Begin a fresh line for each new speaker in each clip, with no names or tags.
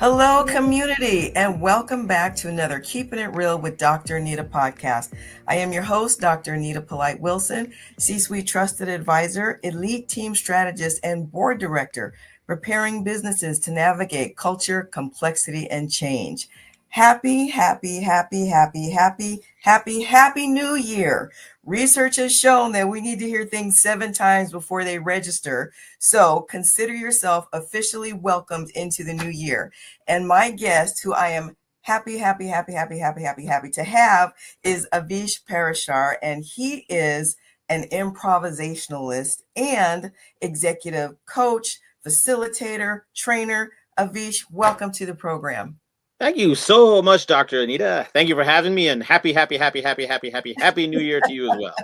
Hello, community, and welcome back to another Keeping It Real with Dr. Anita podcast. I am your host, Dr. Anita Polite Wilson, C Suite Trusted Advisor, Elite Team Strategist, and Board Director, preparing businesses to navigate culture, complexity, and change. Happy, happy, happy, happy, happy, happy, happy New Year. Research has shown that we need to hear things 7 times before they register. So consider yourself officially welcomed into the new year. And my guest, who I am happy to have, is Avish Parashar, and he is an improvisationalist and executive coach, facilitator, trainer. Avish, welcome to the program.
Thank you so much, Dr. Anita. Thank you for having me, and happy New Year to you as well.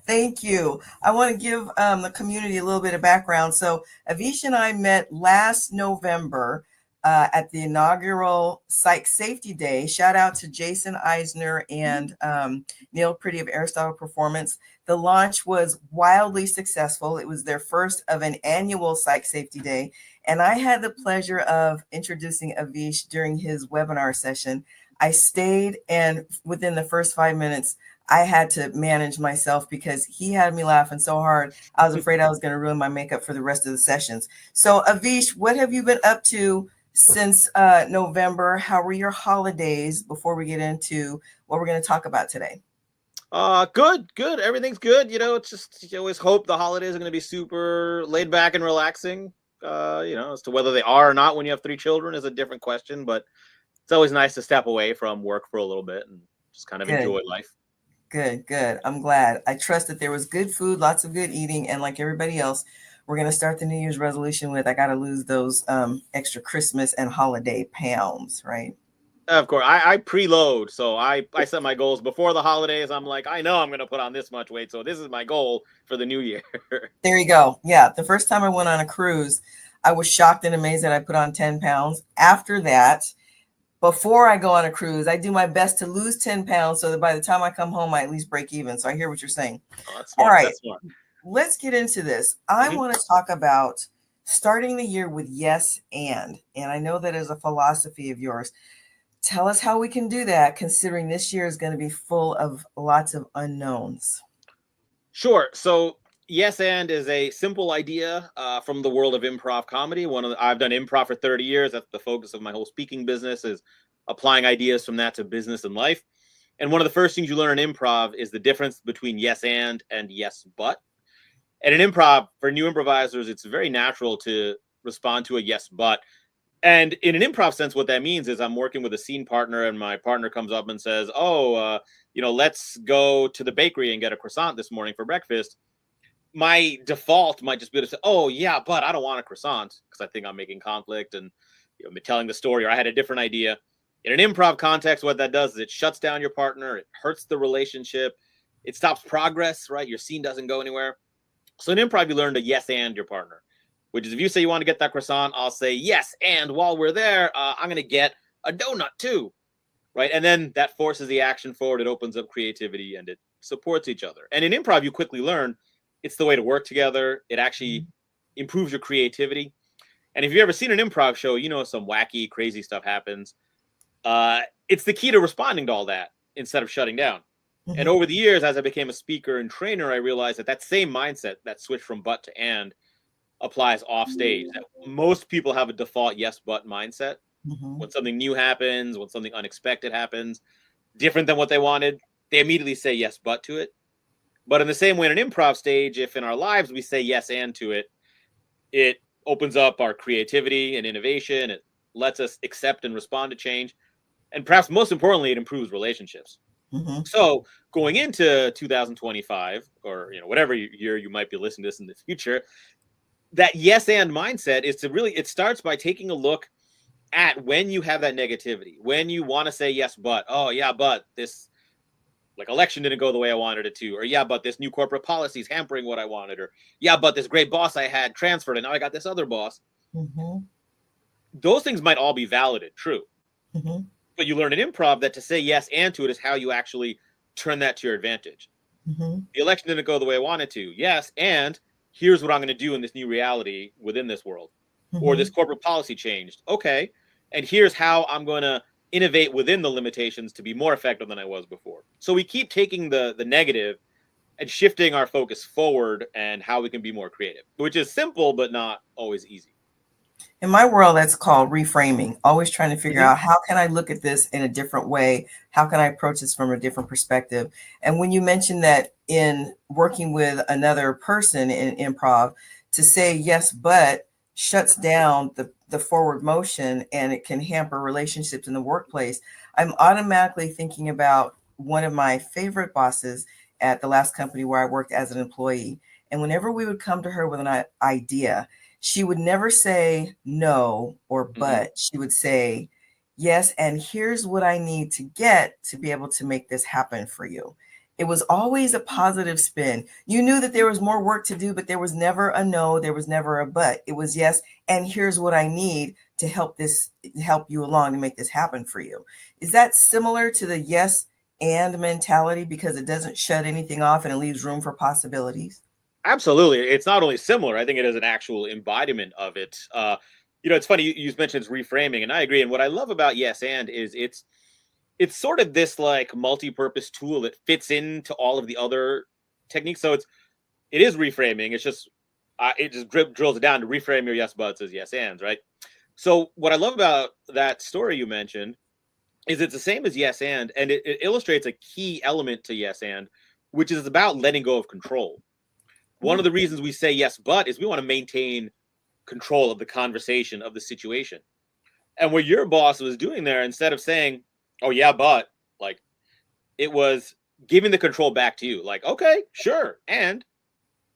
Thank you. I want to give the community a little bit of background. So Avish and I met last November at the inaugural Psych Safety Day. Shout out to Jason Eisner and Neil Pretty of Aristotle Performance. The launch was wildly successful. It was their first of an annual Psych Safety Day. And I had the pleasure of introducing Avish during his webinar session. I stayed, and within the first 5 minutes, I had to manage myself because he had me laughing so hard. I was afraid I was going to ruin my makeup for the rest of the sessions. So, Avish, what have you been up to since November? How were your holidays before we get into what we're going to talk about today?
Good. Everything's good. It's just, you always hope the holidays are going to be super laid back and relaxing. As to whether they are or not when you have 3 children is a different question, but it's always nice to step away from work for a little bit and just kind of enjoy life.
Good. I'm glad. I trust that there was good food, lots of good eating, and like everybody else, we're going to start the New Year's resolution with, I got to lose those extra Christmas and holiday pounds, right?
Of course, I preload, so I set my goals before the holidays. I'm like, I know I'm going to put on this much weight, so this is my goal for the new year.
There you go. Yeah, the first time I went on a cruise, I was shocked and amazed that I put on 10 pounds. After that, before I go on a cruise, I do my best to lose 10 pounds so that by the time I come home, I at least break even. So I hear what you're saying.
Oh, that's smart.
All right,
that's smart.
Let's get into this. I want to talk about starting the year with yes and I know that is a philosophy of yours. Tell us how we can do that, considering this year is going to be full of lots of unknowns.
Sure. So yes and is a simple idea from the world of improv comedy. I've done improv for 30 years. That's the focus of my whole speaking business, is applying ideas from that to business and life. And one of the first things you learn in improv is the difference between yes and yes but. And in improv, for new improvisers, it's very natural to respond to a yes but. And in an improv sense, what that means is I'm working with a scene partner and my partner comes up and says, let's go to the bakery and get a croissant this morning for breakfast. My default might just be to say, oh, yeah, but I don't want a croissant because I think I'm making conflict and telling the story, or I had a different idea. In an improv context, what that does is it shuts down your partner. It hurts the relationship. It stops progress, right? Your scene doesn't go anywhere. So in improv, you learn to yes and your partner, which is if you say you want to get that croissant, I'll say yes. And while we're there, I'm going to get a donut too. Right. And then that forces the action forward. It opens up creativity and it supports each other. And in improv, you quickly learn it's the way to work together. It actually improves your creativity. And if you've ever seen an improv show, some wacky, crazy stuff happens. It's the key to responding to all that instead of shutting down. Mm-hmm. And over the years, as I became a speaker and trainer, I realized that same mindset, that switch from but to and, applies off stage. Most people have a default yes but mindset. Mm-hmm. When something new happens, when something unexpected happens, different than what they wanted, they immediately say yes but to it. But in the same way in an improv stage, if in our lives we say yes and to it, it opens up our creativity and innovation. It lets us accept and respond to change. And perhaps most importantly, it improves relationships. Mm-hmm. So going into 2025, or whatever year you might be listening to this in the future, that yes and mindset is to really, it starts by taking a look at when you have that negativity, when you want to say yes, but, oh yeah, but this election didn't go the way I wanted it to, or yeah, but this new corporate policy is hampering what I wanted, or yeah, but this great boss I had transferred and now I got this other boss. Mm-hmm. Those things might all be valid and true. Mm-hmm. But you learn in improv that to say yes and to it is how you actually turn that to your advantage. Mm-hmm. The election didn't go the way I wanted to. Yes, and here's what I'm going to do in this new reality within this world. Mm-hmm. Or this corporate policy changed. Okay, And here's how I'm going to innovate within the limitations to be more effective than I was before. So we keep taking the negative and shifting our focus forward and how we can be more creative, which is simple but not always easy.
In my world, that's called reframing. Always trying to figure
Mm-hmm.
out, how can I look at this in a different way? How can I approach this from a different perspective? And when you mentioned that in working with another person in improv, to say yes, but shuts down the forward motion and it can hamper relationships in the workplace, I'm automatically thinking about one of my favorite bosses at the last company where I worked as an employee. And whenever we would come to her with an idea, she would never say no or
Mm-hmm.
but. She would say, yes, and here's what I need to get to be able to make this happen for you. It was always a positive spin. You knew that there was more work to do, but there was never a no, there was never a but. It was yes, and here's what I need to help you along to make this happen for you. Is that similar to the yes and mentality, because it doesn't shut anything off and it leaves room for possibilities?
Absolutely. It's not only similar, I think it is an actual embodiment of it. It's funny you mentioned it's reframing, and I agree. And what I love about Yes and is it's sort of this like multi-purpose tool that fits into all of the other techniques. So it is reframing. It's just it just drills it down to reframe your yes buts as yes ands, right? So what I love about that story you mentioned is it's the same as yes and it illustrates a key element to yes and, which is about letting go of control. One of the reasons we say yes, but is we want to maintain control of the conversation, of the situation. And what your boss was doing there, instead of saying, oh, yeah, but, like, it was giving the control back to you. Like, okay, sure. And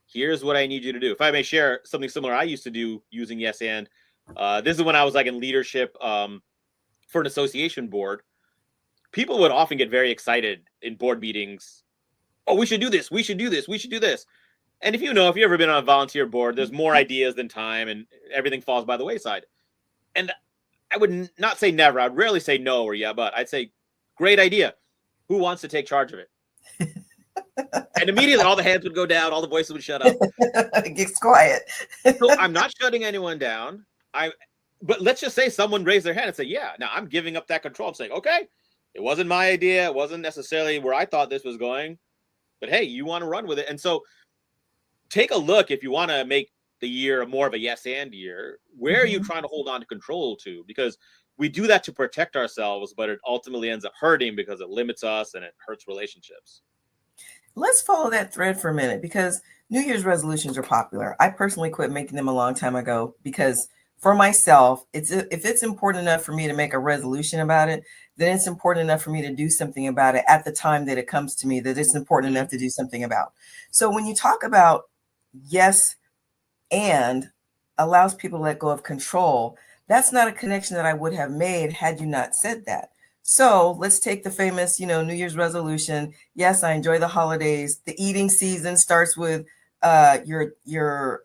here's what I need you to do. If I may share something similar I used to do using yes and, this is when I was like in leadership for an association board. People would often get very excited in board meetings. Oh, we should do this. We should do this. We should do this. And if you've ever been on a volunteer board, there's more ideas than time and everything falls by the wayside. And I would not say never. I'd rarely say no or yeah, but I'd say, great idea. Who wants to take charge of it? And immediately all the hands would go down, all the voices would shut up.
It gets quiet.
So I'm not shutting anyone down. But let's just say someone raised their hand and say, yeah, now I'm giving up that control. I'm saying, okay, it wasn't my idea. It wasn't necessarily where I thought this was going. But hey, you want to run with it. And so take a look if you want to make the year more of a yes and year. Where are you trying to hold on to control to? Because we do that to protect ourselves, but it ultimately ends up hurting because it limits us and it hurts relationships.
Let's follow that thread for a minute, because New Year's resolutions are popular. I personally quit making them a long time ago because for myself, if it's important enough for me to make a resolution about it, then it's important enough for me to do something about it at the time that it comes to me, that it's important enough to do something about. So when you talk about yes and allows people to let go of control, that's not a connection that I would have made had you not said that. So let's take the famous, New Year's resolution. Yes, I enjoy the holidays. The eating season starts with your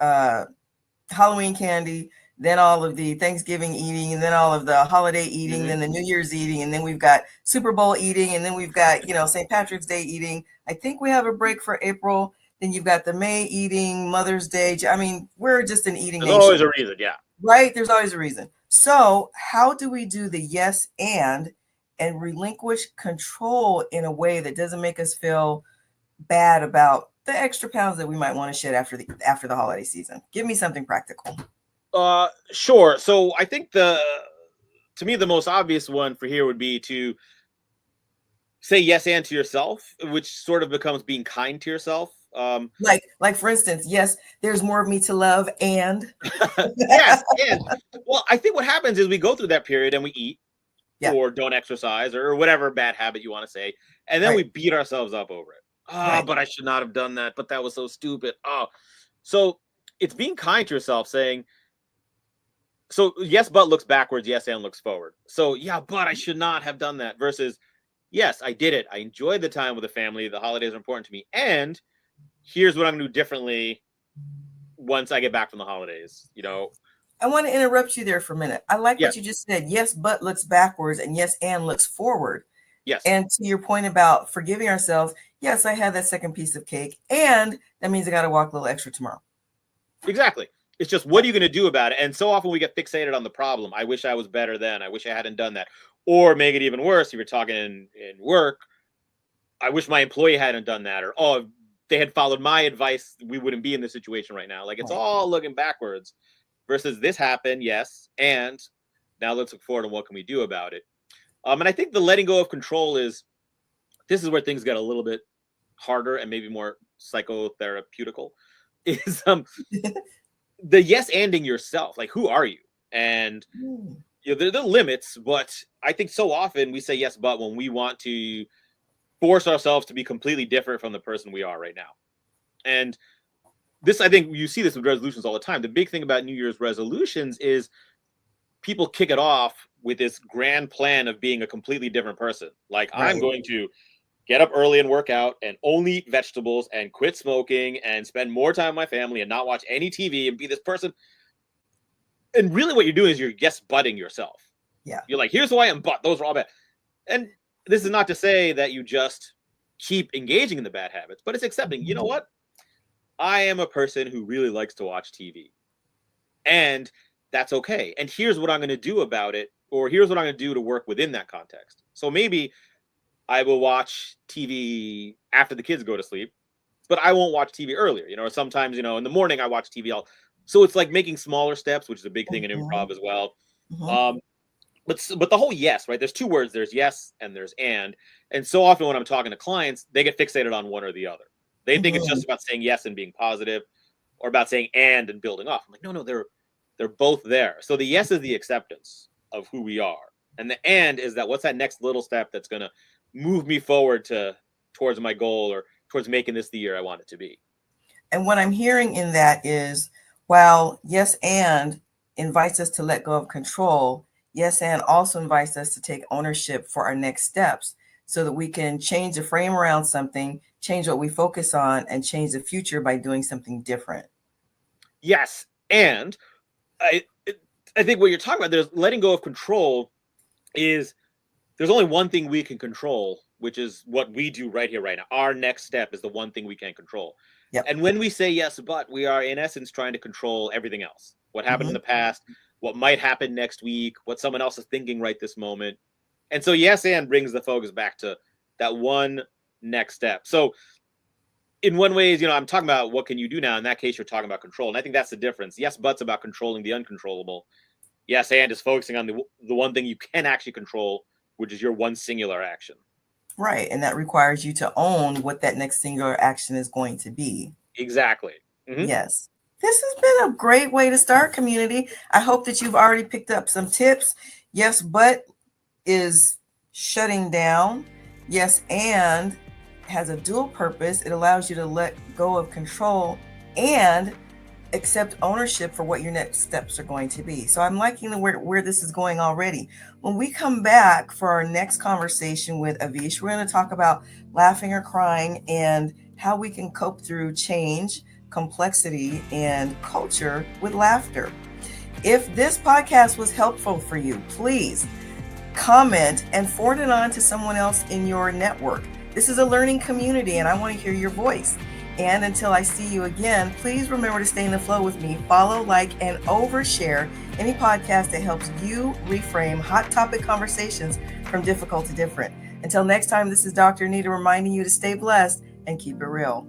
Halloween candy, then all of the Thanksgiving eating, and then all of the holiday eating, then the New Year's eating, and then we've got Super Bowl eating, and then we've got, St. Patrick's Day eating. I think we have a break for April. Then you've got the May eating, Mother's Day. I mean, we're just an eating
There's
nation.
always a reason, yeah.
Right? There's always a reason. So how do we do the yes and relinquish control in a way that doesn't make us feel bad about the extra pounds that we might want to shed after the holiday season? Give me something practical.
Sure. So I think to me, the most obvious one for here would be to say yes and to yourself, which sort of becomes being kind to yourself.
Like for instance, yes, there's more of me to love, and
yes, and well, I think what happens is we go through that period and we eat
yeah,
or don't exercise or whatever bad habit you want to say, and then
right,
we beat ourselves up over it. Oh,
right.
but I should not have done that. But that was so stupid. Oh, so it's being kind to yourself, saying, so yes, but looks backwards, yes, and looks forward. So yeah, but I should not have done that versus yes, I did it. I enjoyed the time with the family. The holidays are important to me. And here's what I'm going to do differently once I get back from the holidays.
I want to interrupt you there for a minute. I like
Yes.
what you just said. Yes, but looks backwards, and yes, and looks forward.
Yes.
And to your point about forgiving ourselves, yes, I had that second piece of cake, and that means I got to walk a little extra tomorrow.
Exactly. It's just, what are you going to do about it? And so often we get fixated on the problem. I wish I was better then. I wish I hadn't done that. Or make it even worse, if you're talking in work, I wish my employee hadn't done that. Or, oh, if they had followed my advice, we wouldn't be in this situation right now. Like, it's all looking backwards versus this happened, yes. And now let's look forward to what can we do about it. And I think the letting go of control this is where things get a little bit harder and maybe more psychotherapeutical, is the yes-anding yourself. Like, who are you? And there are limits, but I think so often we say yes, but when we want to force ourselves to be completely different from the person we are right now. And this, I think you see this with resolutions all the time. The big thing about New Year's resolutions is people kick it off with this grand plan of being a completely different person. Like, I'm going to get up early and work out and only eat vegetables and quit smoking and spend more time with my family and not watch any TV and be this person. And really what you're doing is you're yes-butting yourself.
Yeah.
You're like, here's who I am, but those are all bad. And this is not to say that you just keep engaging in the bad habits, but it's accepting, you know what? I am a person who really likes to watch TV. And that's okay. And here's what I'm going to do about it, or here's what I'm going to do to work within that context. So maybe I will watch TV after the kids go to sleep, but I won't watch TV earlier, or sometimes, in the morning I watch TV. So it's like making smaller steps, which is a big thing in improv as well. But the whole yes, right? There's two words. There's yes and there's and. And so often when I'm talking to clients, they get fixated on one or the other. They think it's just about saying yes and being positive, or about saying and building off. I'm like, no, they're both there. So the yes is the acceptance of who we are. And the and is that what's that next little step that's going to move me forward towards my goal, or towards making this the year I want it to be.
And what I'm hearing in that is, while yes and invites us to let go of control, yes and also invites us to take ownership for our next steps, so that we can change the frame around something, change what we focus on, and change the future by doing something different.
Yes. And I think what you're talking about, there's letting go of control, is there's only one thing we can control, which is what we do right here, right now. Our next step is the one thing we can control.
Yep.
And when we say yes, but, we are in essence trying to control everything else. What happened in the past, what might happen next week, what someone else is thinking right this moment. And so yes and brings the focus back to that one next step. So in one way, I'm talking about what can you do now. In that case, you're talking about control. And I think that's the difference. Yes, but's about controlling the uncontrollable. Yes and is focusing on the one thing you can actually control, which is your one singular action.
Right. And that requires you to own what that next singular action is going to be.
Exactly.
Yes. This has been a great way to start, community. I hope that you've already picked up some tips. Yes, but is shutting down. Yes, and has a dual purpose. It allows you to let go of control and accept ownership for what your next steps are going to be. So I'm liking where this is going already. When we come back for our next conversation with Avish, we're going to talk about laughing or crying and how we can cope through change, complexity, and culture with laughter. If this podcast was helpful for you, please comment and forward it on to someone else in your network. This is a learning community and I want to hear your voice. And until I see you again, please remember to stay in the flow with me. Follow, like, and overshare any podcast that helps you reframe hot topic conversations from difficult to different. Until next time, this is Dr. Anita reminding you to stay blessed and keep it real.